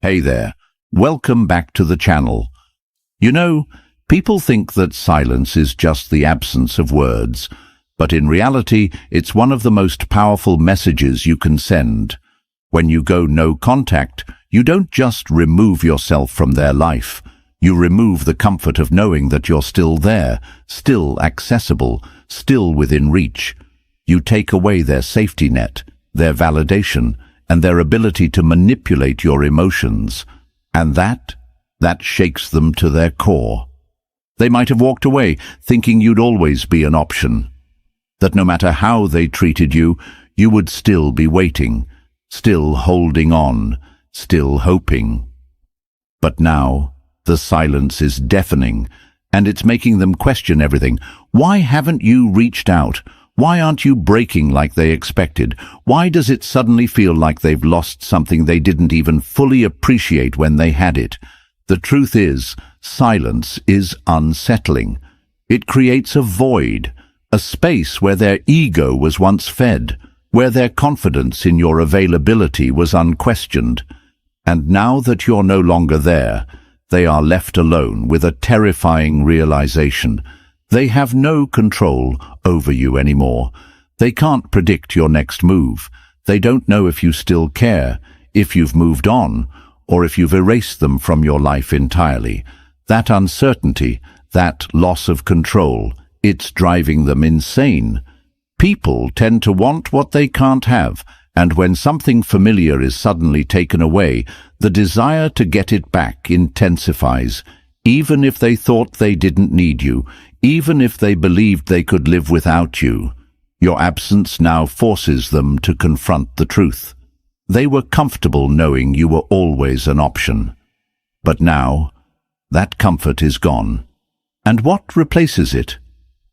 Hey there, welcome back to the channel. You know, people think that silence is just the absence of words, but in reality, it's one of the most powerful messages you can send. When you go no contact, you don't just remove yourself from their life. You remove the comfort of knowing that you're still there, still accessible, still within reach. You take away their safety net, their validation, and their ability to manipulate your emotions. And that shakes them to their core. They might have walked away thinking you'd always be an option. That no matter how they treated you, you would still be waiting, still holding on, still hoping. But now, the silence is deafening, and it's making them question everything. Why haven't you reached out? Why aren't you breaking like they expected? Why does it suddenly feel like they've lost something they didn't even fully appreciate when they had it? The truth is, silence is unsettling. It creates a void, a space where their ego was once fed, where their confidence in your availability was unquestioned. And now that you're no longer there, they are left alone with a terrifying realization. They have no control over you anymore. They can't predict your next move. They don't know if you still care, if you've moved on, or if you've erased them from your life entirely. That uncertainty, that loss of control, it's driving them insane. People tend to want what they can't have, and when something familiar is suddenly taken away, the desire to get it back intensifies. Even if they thought they didn't need you, even if they believed they could live without you, your absence now forces them to confront the truth. They were comfortable knowing you were always an option. But now, that comfort is gone. And what replaces it?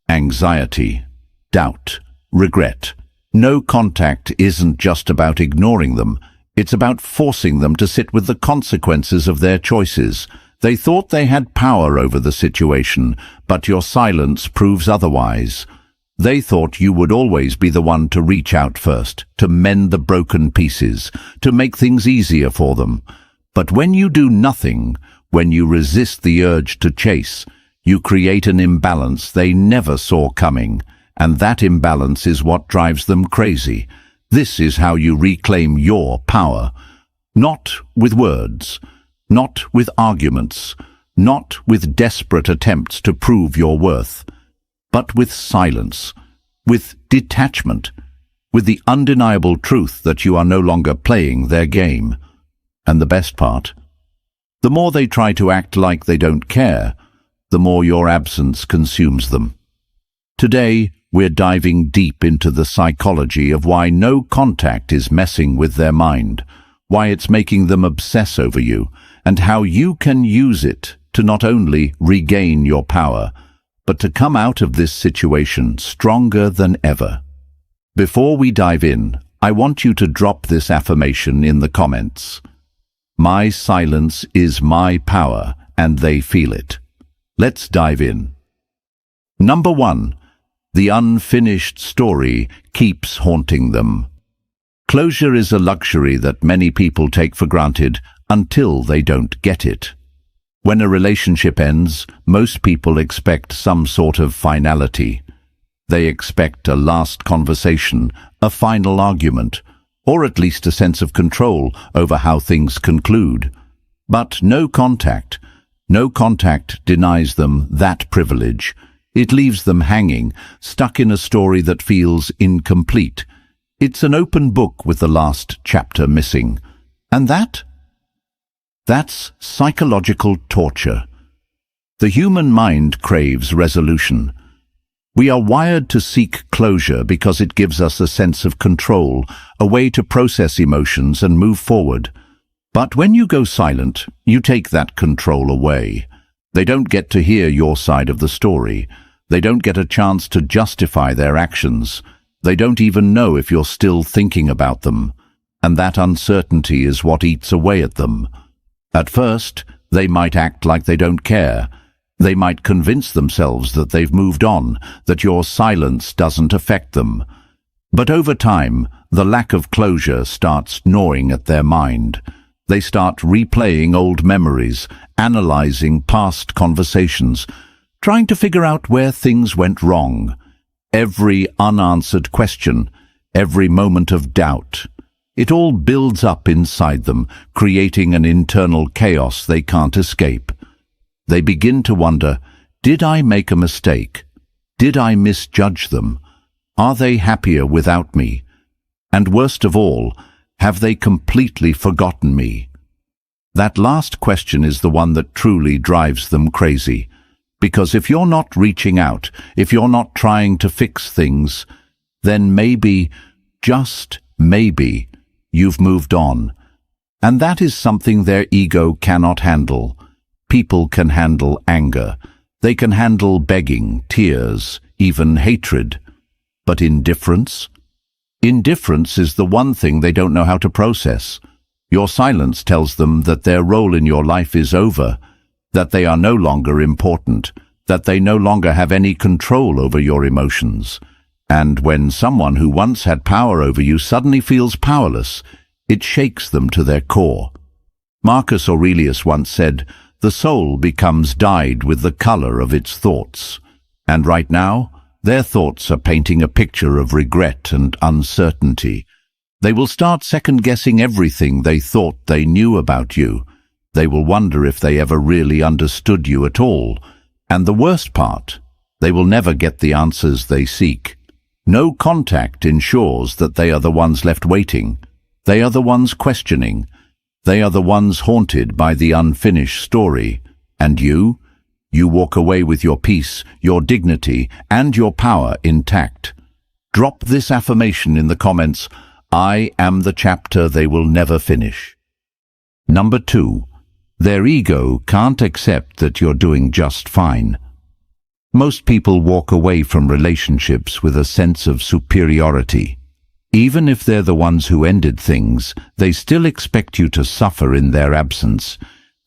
Anxiety, doubt, regret. No contact isn't just about ignoring them. It's about forcing them to sit with the consequences of their choices. They thought they had power over the situation, but your silence proves otherwise. They thought you would always be the one to reach out first, to mend the broken pieces, to make things easier for them. But when you do nothing, when you resist the urge to chase, you create an imbalance they never saw coming, and that imbalance is what drives them crazy. This is how you reclaim your power. Not with words, not with arguments, not with desperate attempts to prove your worth, but with silence, with detachment, with the undeniable truth that you are no longer playing their game. And the best part, the more they try to act like they don't care, the more your absence consumes them. Today, we're diving deep into the psychology of why no contact is messing with their mind, why it's making them obsess over you, and how you can use it to not only regain your power, but to come out of this situation stronger than ever. Before we dive in, I want you to drop this affirmation in the comments. My silence is my power, and they feel it. Let's dive in. Number 1. The unfinished story keeps haunting them. Closure is a luxury that many people take for granted until they don't get it. When a relationship ends, most people expect some sort of finality. They expect a last conversation, a final argument, or at least a sense of control over how things conclude. But no contact denies them that privilege. It leaves them hanging, stuck in a story that feels incomplete. It's an open book with the last chapter missing. And that's psychological torture. The human mind craves resolution. We are wired to seek closure because it gives us a sense of control, a way to process emotions and move forward. But when you go silent, you take that control away. They don't get to hear your side of the story. They don't get a chance to justify their actions. They don't even know if you're still thinking about them. And that uncertainty is what eats away at them. At first, they might act like they don't care. They might convince themselves that they've moved on, that your silence doesn't affect them. But over time, the lack of closure starts gnawing at their mind. They start replaying old memories, analyzing past conversations, trying to figure out where things went wrong. Every unanswered question, every moment of doubt, it all builds up inside them, creating an internal chaos they can't escape. They begin to wonder, did I make a mistake? Did I misjudge them? Are they happier without me? And worst of all, have they completely forgotten me? That last question is the one that truly drives them crazy. Because if you're not reaching out, if you're not trying to fix things, then maybe, just maybe, you've moved on. And that is something their ego cannot handle. People can handle anger. They can handle begging, tears, even hatred. But indifference? Indifference is the one thing they don't know how to process. Your silence tells them that their role in your life is over, that they are no longer important, that they no longer have any control over your emotions. And when someone who once had power over you suddenly feels powerless, it shakes them to their core. Marcus Aurelius once said, "The soul becomes dyed with the color of its thoughts." And right now, their thoughts are painting a picture of regret and uncertainty. They will start second-guessing everything they thought they knew about you. They will wonder if they ever really understood you at all. And the worst part, they will never get the answers they seek. No contact ensures that they are the ones left waiting. They are the ones questioning. They are the ones haunted by the unfinished story. And you walk away with your peace, your dignity, and your power intact. Drop this affirmation in the comments. I am the chapter they will never finish. Number 2. Their ego can't accept that you're doing just fine. Most people walk away from relationships with a sense of superiority. Even if they're the ones who ended things, they still expect you to suffer in their absence.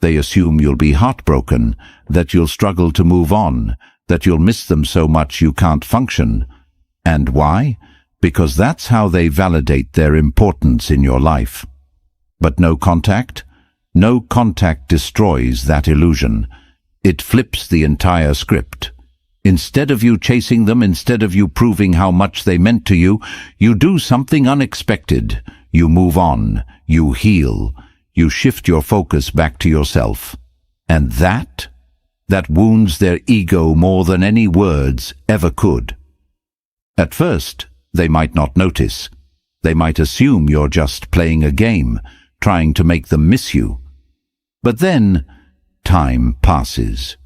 They assume you'll be heartbroken, that you'll struggle to move on, that you'll miss them so much you can't function. And why? Because that's how they validate their importance in your life. But no contact? No contact destroys that illusion. It flips the entire script. Instead of you chasing them, instead of you proving how much they meant to you, you do something unexpected. You move on. You heal. You shift your focus back to yourself. And that wounds their ego more than any words ever could. At first, they might not notice. They might assume you're just playing a game, trying to make them miss you. But then, time passes.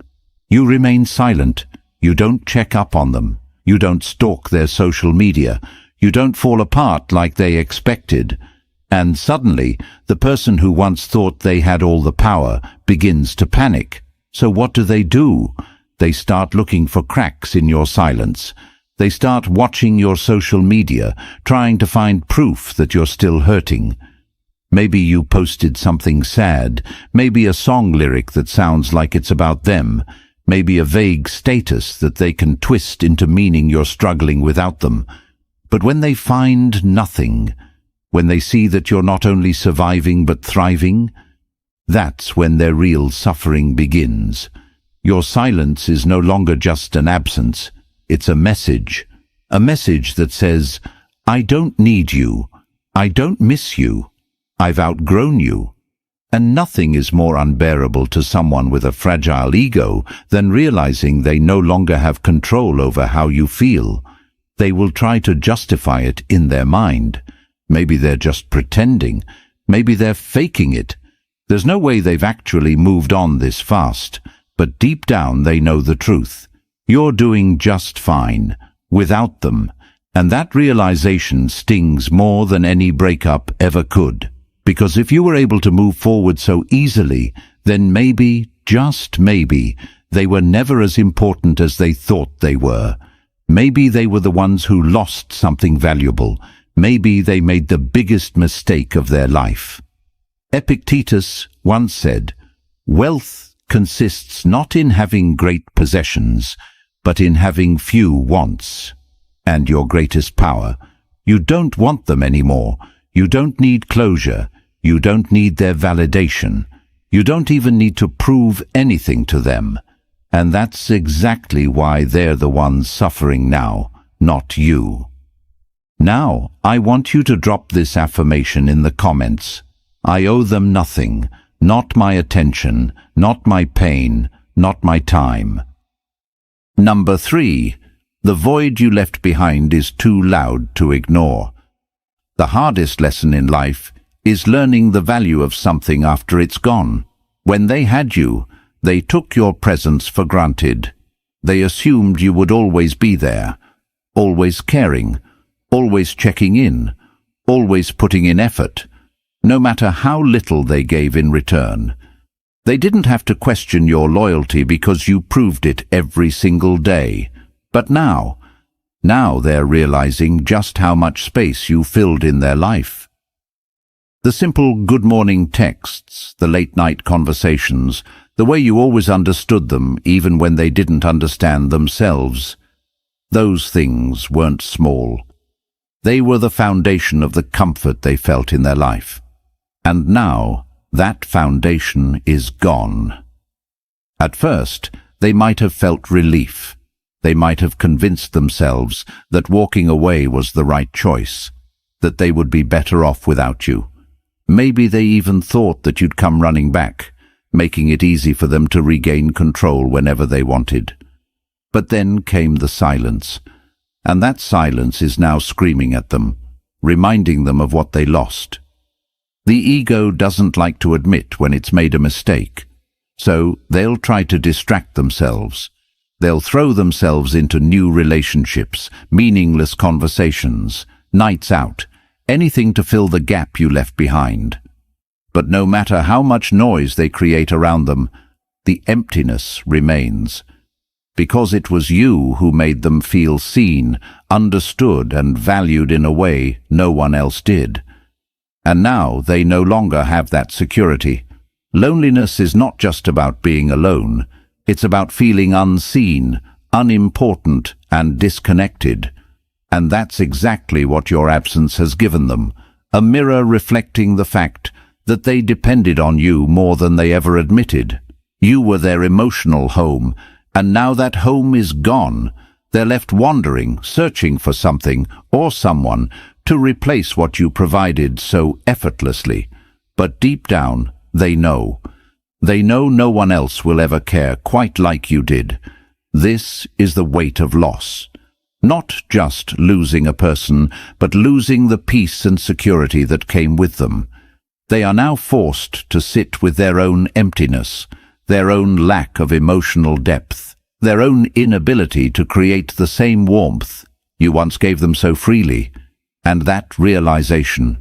You remain silent. You don't check up on them. You don't stalk their social media. You don't fall apart like they expected. And suddenly, the person who once thought they had all the power begins to panic. So what do? They start looking for cracks in your silence. They start watching your social media, trying to find proof that you're still hurting. Maybe you posted something sad, maybe a song lyric that sounds like it's about them, maybe a vague status that they can twist into meaning you're struggling without them. But when they find nothing, when they see that you're not only surviving but thriving, that's when their real suffering begins. Your silence is no longer just an absence. It's a message that says, I don't need you, I don't miss you, I've outgrown you. And nothing is more unbearable to someone with a fragile ego than realizing they no longer have control over how you feel. They will try to justify it in their mind. Maybe they're just pretending. Maybe they're faking it. There's no way they've actually moved on this fast, but deep down they know the truth. You're doing just fine, without them, and that realization stings more than any breakup ever could. Because if you were able to move forward so easily, then maybe, just maybe, they were never as important as they thought they were. Maybe they were the ones who lost something valuable. Maybe they made the biggest mistake of their life. Epictetus once said, "Wealth consists not in having great possessions, but in having few wants." And your greatest power, you don't want them anymore. You don't need closure. You don't need their validation. You don't even need to prove anything to them. And that's exactly why they're the ones suffering now, not you. Now, I want you to drop this affirmation in the comments. I owe them nothing, not my attention, not my pain, not my time. Number 3. The void you left behind is too loud to ignore. The hardest lesson in life is learning the value of something after it's gone. When they had you, they took your presence for granted. They assumed you would always be there, always caring, always checking in, always putting in effort, no matter how little they gave in return. They didn't have to question your loyalty because you proved it every single day. But now they're realizing just how much space you filled in their life. The simple good morning texts, the late night conversations, the way you always understood them even when they didn't understand themselves. Those things weren't small. They were the foundation of the comfort they felt in their life. And now that foundation is gone. At first, they might have felt relief. They might have convinced themselves that walking away was the right choice, that they would be better off without you. Maybe they even thought that you'd come running back, making it easy for them to regain control whenever they wanted. But then came the silence, and that silence is now screaming at them, reminding them of what they lost. The ego doesn't like to admit when it's made a mistake, so they'll try to distract themselves. They'll throw themselves into new relationships, meaningless conversations, nights out, anything to fill the gap you left behind. But no matter how much noise they create around them, the emptiness remains. Because it was you who made them feel seen, understood, and valued in a way no one else did. And now they no longer have that security. Loneliness is not just about being alone. It's about feeling unseen, unimportant, and disconnected. And that's exactly what your absence has given them, a mirror reflecting the fact that they depended on you more than they ever admitted. You were their emotional home, and now that home is gone. They're left wandering, searching for something or someone to replace what you provided so effortlessly. But deep down, they know. They know no one else will ever care quite like you did. This is the weight of loss. Not just losing a person, but losing the peace and security that came with them. They are now forced to sit with their own emptiness, their own lack of emotional depth, their own inability to create the same warmth you once gave them so freely. And that realization,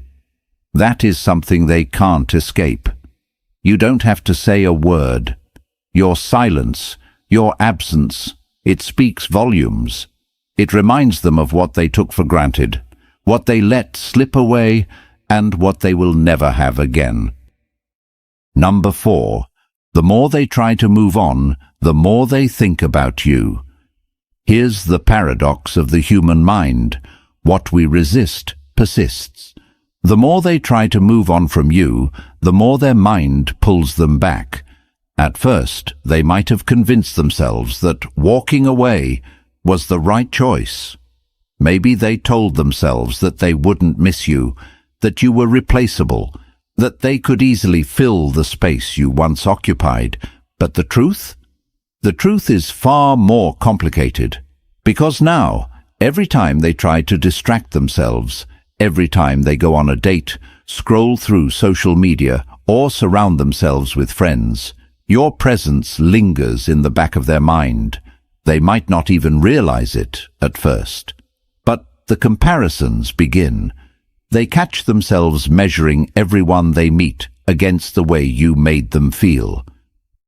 that is something they can't escape. You don't have to say a word. Your silence, your absence, it speaks volumes. It reminds them of what they took for granted, what they let slip away, and what they will never have again. Number 4. The more they try to move on, the more they think about you. Here's the paradox of the human mind. What we resist persists. The more they try to move on from you, the more their mind pulls them back. At first, they might have convinced themselves that walking away was the right choice. Maybe they told themselves that they wouldn't miss you, that you were replaceable, that they could easily fill the space you once occupied. But the truth? The truth is far more complicated. Because now, every time they try to distract themselves, every time they go on a date, scroll through social media, or surround themselves with friends, your presence lingers in the back of their mind. They might not even realize it at first. But the comparisons begin. They catch themselves measuring everyone they meet against the way you made them feel.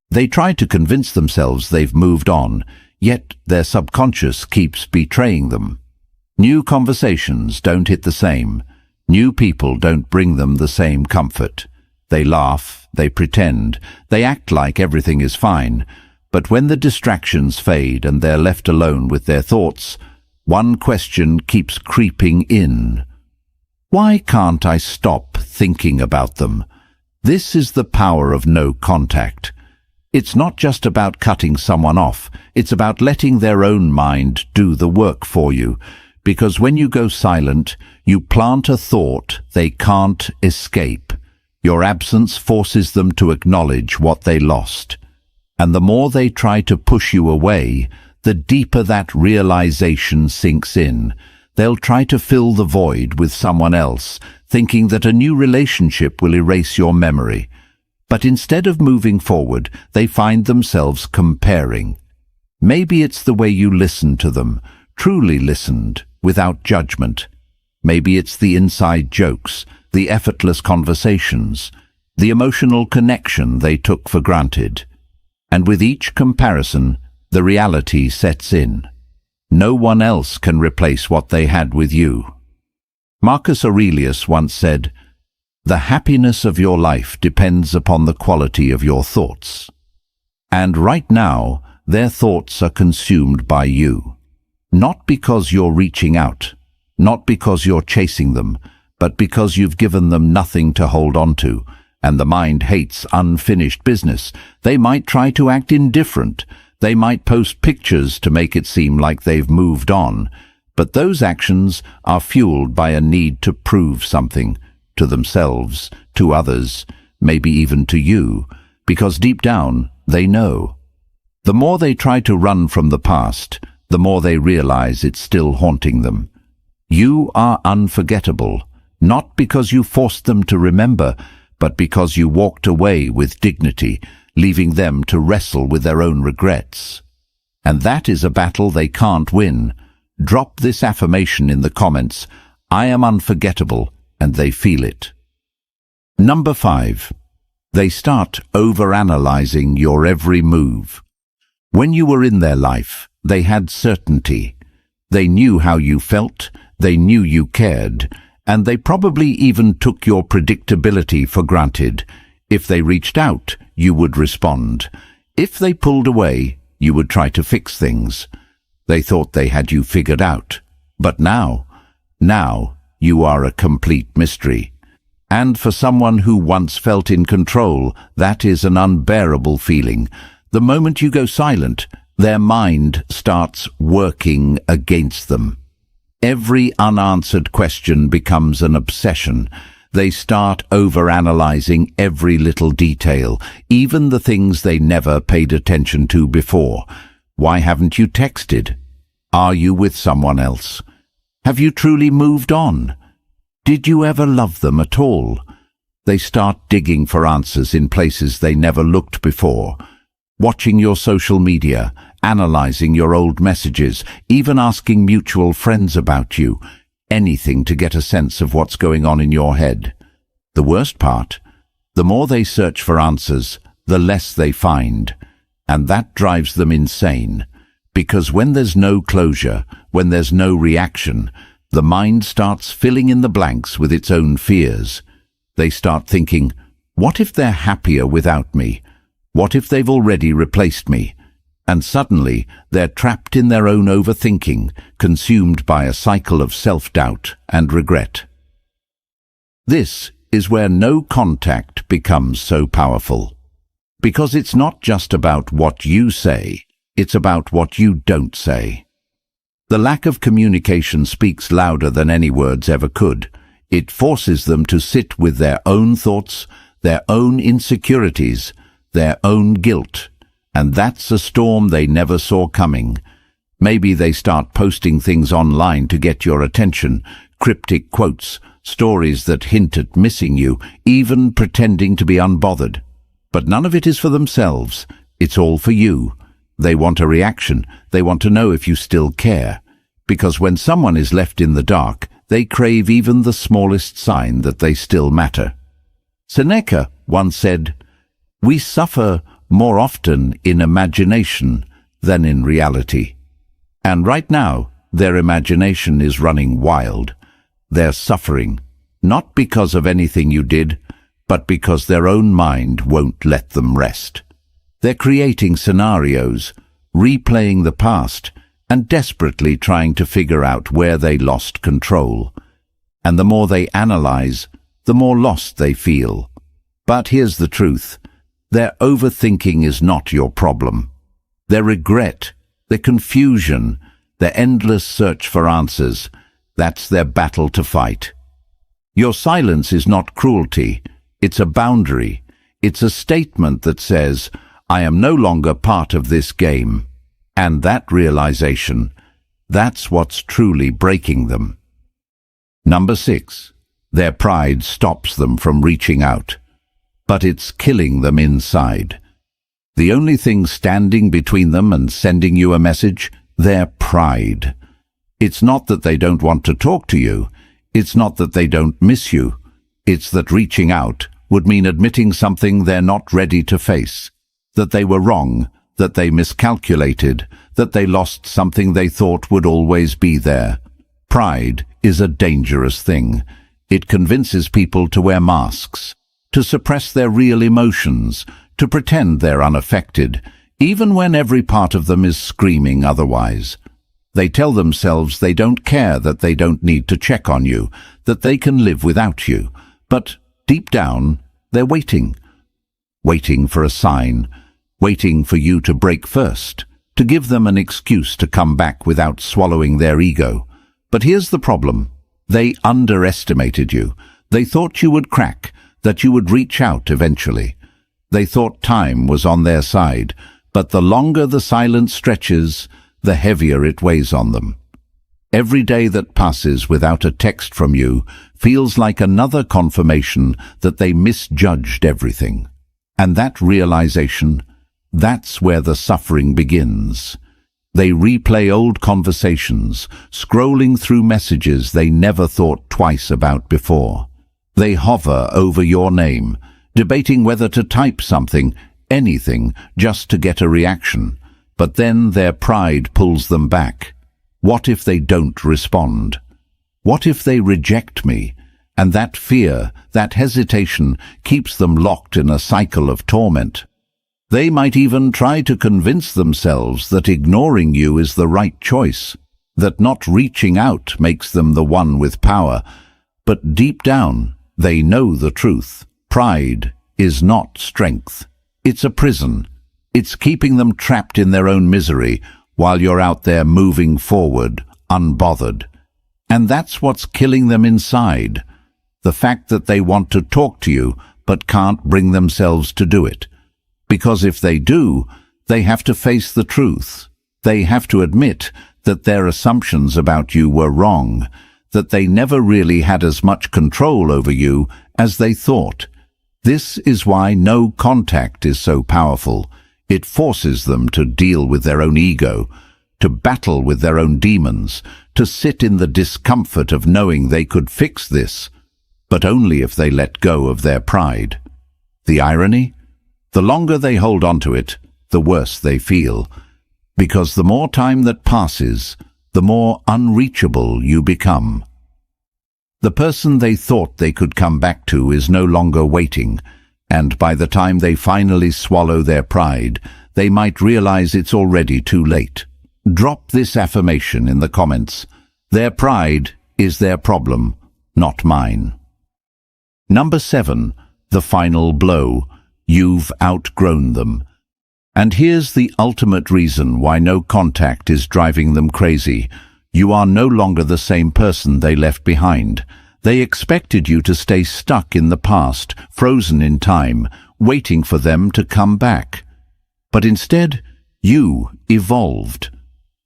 They try to convince themselves they've moved on, yet their subconscious keeps betraying them. New conversations don't hit the same. New people don't bring them the same comfort. They laugh, they pretend, they act like everything is fine. But when the distractions fade and they're left alone with their thoughts, one question keeps creeping in. Why can't I stop thinking about them? This is the power of no contact. It's not just about cutting someone off, it's about letting their own mind do the work for you. Because when you go silent, you plant a thought they can't escape. Your absence forces them to acknowledge what they lost. And the more they try to push you away, the deeper that realization sinks in. They'll try to fill the void with someone else, thinking that a new relationship will erase your memory. But instead of moving forward, they find themselves comparing. Maybe it's the way you listened to them, truly listened, without judgment. Maybe it's the inside jokes, the effortless conversations, the emotional connection they took for granted. And with each comparison, the reality sets in. No one else can replace what they had with you. Marcus Aurelius once said, "The happiness of your life depends upon the quality of your thoughts." And right now, their thoughts are consumed by you. Not because you're reaching out, not because you're chasing them, but because you've given them nothing to hold on to, and the mind hates unfinished business. They might try to act indifferent. They might post pictures to make it seem like they've moved on, but those actions are fueled by a need to prove something, to themselves, to others, maybe even to you, because deep down they know. The more they try to run from the past, the more they realize it's still haunting them. You are unforgettable, not because you forced them to remember, but because you walked away with dignity, leaving them to wrestle with their own regrets. And that is a battle they can't win. Drop this affirmation in the comments. I am unforgettable, and they feel it. Number 5. They start overanalyzing your every move. When you were in their life, they had certainty. They knew how you felt, they knew you cared, and they probably even took your predictability for granted. If they reached out, you would respond. If they pulled away, you would try to fix things. They thought they had you figured out. But now you are a complete mystery. And for someone who once felt in control, that is an unbearable feeling. The moment you go silent, their mind starts working against them. Every unanswered question becomes an obsession. They start overanalyzing every little detail, even the things they never paid attention to before. Why haven't you texted? Are you with someone else? Have you truly moved on? Did you ever love them at all? They start digging for answers in places they never looked before. Watching your social media, analyzing your old messages, even asking mutual friends about you. Anything to get a sense of what's going on in your head. The worst part, the more they search for answers, the less they find. And that drives them insane. Because when there's no closure, when there's no reaction, the mind starts filling in the blanks with its own fears. They start thinking, what if they're happier without me? What if they've already replaced me? And suddenly, they're trapped in their own overthinking, consumed by a cycle of self-doubt and regret. This is where no contact becomes so powerful. Because it's not just about what you say, it's about what you don't say. The lack of communication speaks louder than any words ever could. It forces them to sit with their own thoughts, their own insecurities, their own guilt. And that's a storm they never saw coming. Maybe they start posting things online to get your attention, cryptic quotes, stories that hint at missing you, even pretending to be unbothered. But none of it is for themselves. It's all for you. They want a reaction. They want to know if you still care. Because when someone is left in the dark, they crave even the smallest sign that they still matter. Seneca once said, "We suffer more often in imagination than in reality." And right now, their imagination is running wild. They're suffering, not because of anything you did, but because their own mind won't let them rest. They're creating scenarios, replaying the past, and desperately trying to figure out where they lost control. And the more they analyze, the more lost they feel. But here's the truth. Their overthinking is not your problem. Their regret, their confusion, their endless search for answers, that's their battle to fight. Your silence is not cruelty. It's a boundary. It's a statement that says, I am no longer part of this game. And that realization, that's what's truly breaking them. Number 6. Their pride stops them from reaching out, but it's killing them inside. The only thing standing between them and sending you a message, their pride. It's not that they don't want to talk to you. It's not that they don't miss you. It's that reaching out would mean admitting something they're not ready to face, that they were wrong, that they miscalculated, that they lost something they thought would always be there. Pride is a dangerous thing. It convinces people to wear masks, to suppress their real emotions, to pretend they're unaffected, even when every part of them is screaming otherwise. They tell themselves they don't care, that they don't need to check on you, that they can live without you. But deep down, they're waiting for a sign, waiting for you to break first, to give them an excuse to come back without swallowing their ego. But here's the problem. They underestimated you. They thought you would crack, that you would reach out eventually. They thought time was on their side, but the longer the silence stretches, the heavier it weighs on them. Every day that passes without a text from you feels like another confirmation that they misjudged everything. And that realization, that's where the suffering begins. They replay old conversations, scrolling through messages they never thought twice about before. They hover over your name, debating whether to type something, anything, just to get a reaction. But then their pride pulls them back. What if they don't respond? What if they reject me? And that fear, that hesitation, keeps them locked in a cycle of torment. They might even try to convince themselves that ignoring you is the right choice, that not reaching out makes them the one with power. But deep down, they know the truth. Pride is not strength. It's a prison. It's keeping them trapped in their own misery while you're out there moving forward, unbothered. And that's what's killing them inside. The fact that they want to talk to you but can't bring themselves to do it. Because if they do, they have to face the truth. They have to admit that their assumptions about you were wrong, that they never really had as much control over you as they thought. This is why no contact is so powerful. It forces them to deal with their own ego, to battle with their own demons, to sit in the discomfort of knowing they could fix this, but only if they let go of their pride. The irony? The longer they hold on to it, the worse they feel, because the more time that passes, the more unreachable you become. The person they thought they could come back to is no longer waiting, and by the time they finally swallow their pride, they might realize it's already too late. Drop this affirmation in the comments. Their pride is their problem, not mine. Number 7. The final blow. You've outgrown them. And here's the ultimate reason why no contact is driving them crazy. You are no longer the same person they left behind. They expected you to stay stuck in the past, frozen in time, waiting for them to come back. But instead, you evolved.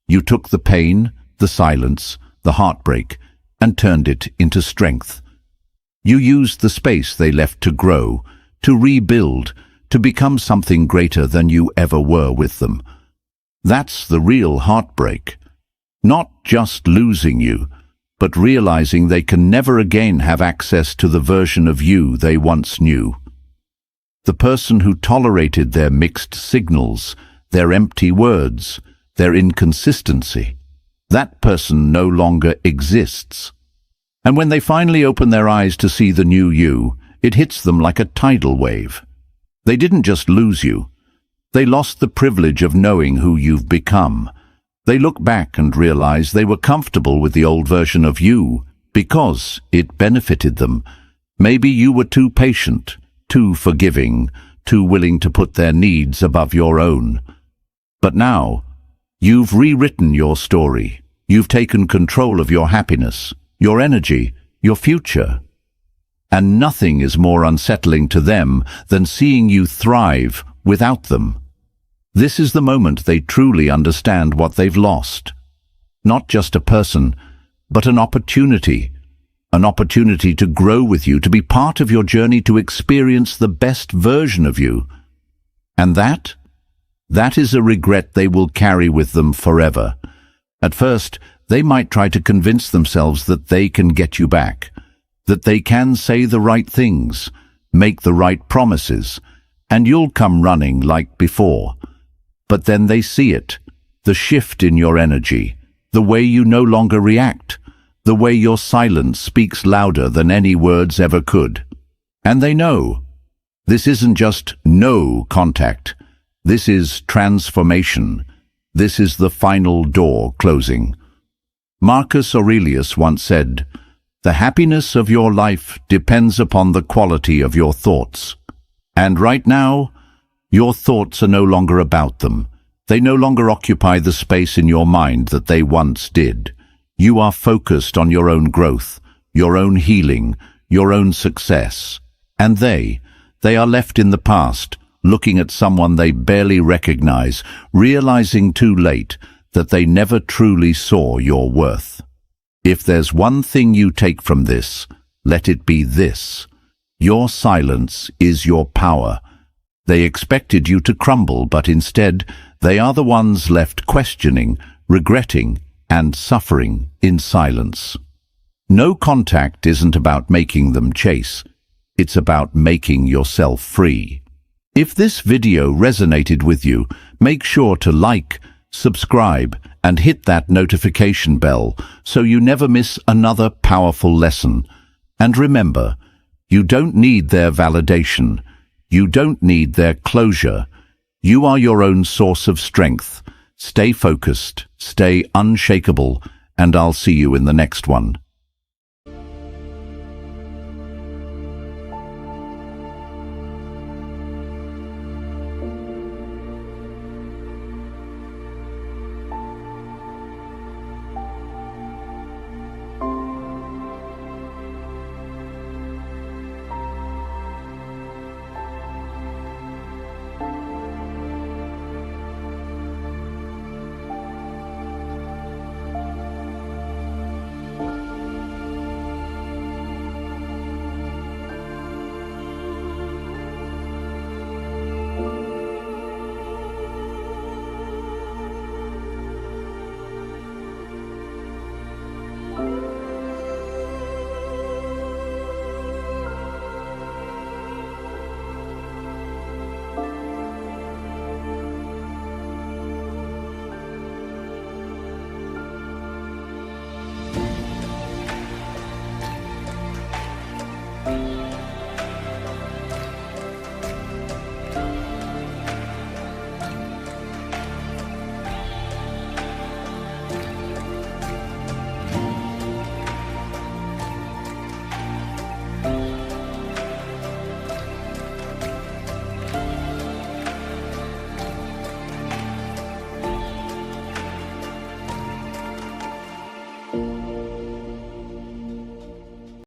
You took the pain, the silence, the heartbreak, and turned it into strength. You used the space they left to grow, to rebuild, to become something greater than you ever were with them. That's the real heartbreak. Not just losing you, but realizing they can never again have access to the version of you they once knew. The person who tolerated their mixed signals, their empty words, their inconsistency, that person no longer exists. And when they finally open their eyes to see the new you, it hits them like a tidal wave. They didn't just lose you. They lost the privilege of knowing who you've become. They look back and realize they were comfortable with the old version of you, because it benefited them. Maybe you were too patient, too forgiving, too willing to put their needs above your own. But now, you've rewritten your story. You've taken control of your happiness, your energy, your future. And nothing is more unsettling to them than seeing you thrive without them. This is the moment they truly understand what they've lost. Not just a person, but an opportunity to grow with you, to be part of your journey, to experience the best version of you. And that is a regret they will carry with them forever. At first, they might try to convince themselves that they can get you back, that they can say the right things, make the right promises, and you'll come running like before. But then they see it, the shift in your energy, the way you no longer react, the way your silence speaks louder than any words ever could. And they know, this isn't just no contact. This is transformation. This is the final door closing. Marcus Aurelius once said, "The happiness of your life depends upon the quality of your thoughts." And right now, your thoughts are no longer about them. They no longer occupy the space in your mind that they once did. You are focused on your own growth, your own healing, your own success. And they are left in the past, looking at someone they barely recognize, realizing too late that they never truly saw your worth. If there's one thing you take from this, let it be this: your silence is your power. They expected you to crumble, but instead, they are the ones left questioning, regretting, and suffering in silence. No contact isn't about making them chase. It's about making yourself free. If this video resonated with you, make sure to like, subscribe, and hit that notification bell so you never miss another powerful lesson. And remember, you don't need their validation. You don't need their closure. You are your own source of strength. Stay focused, stay unshakable, and I'll see you in the next one.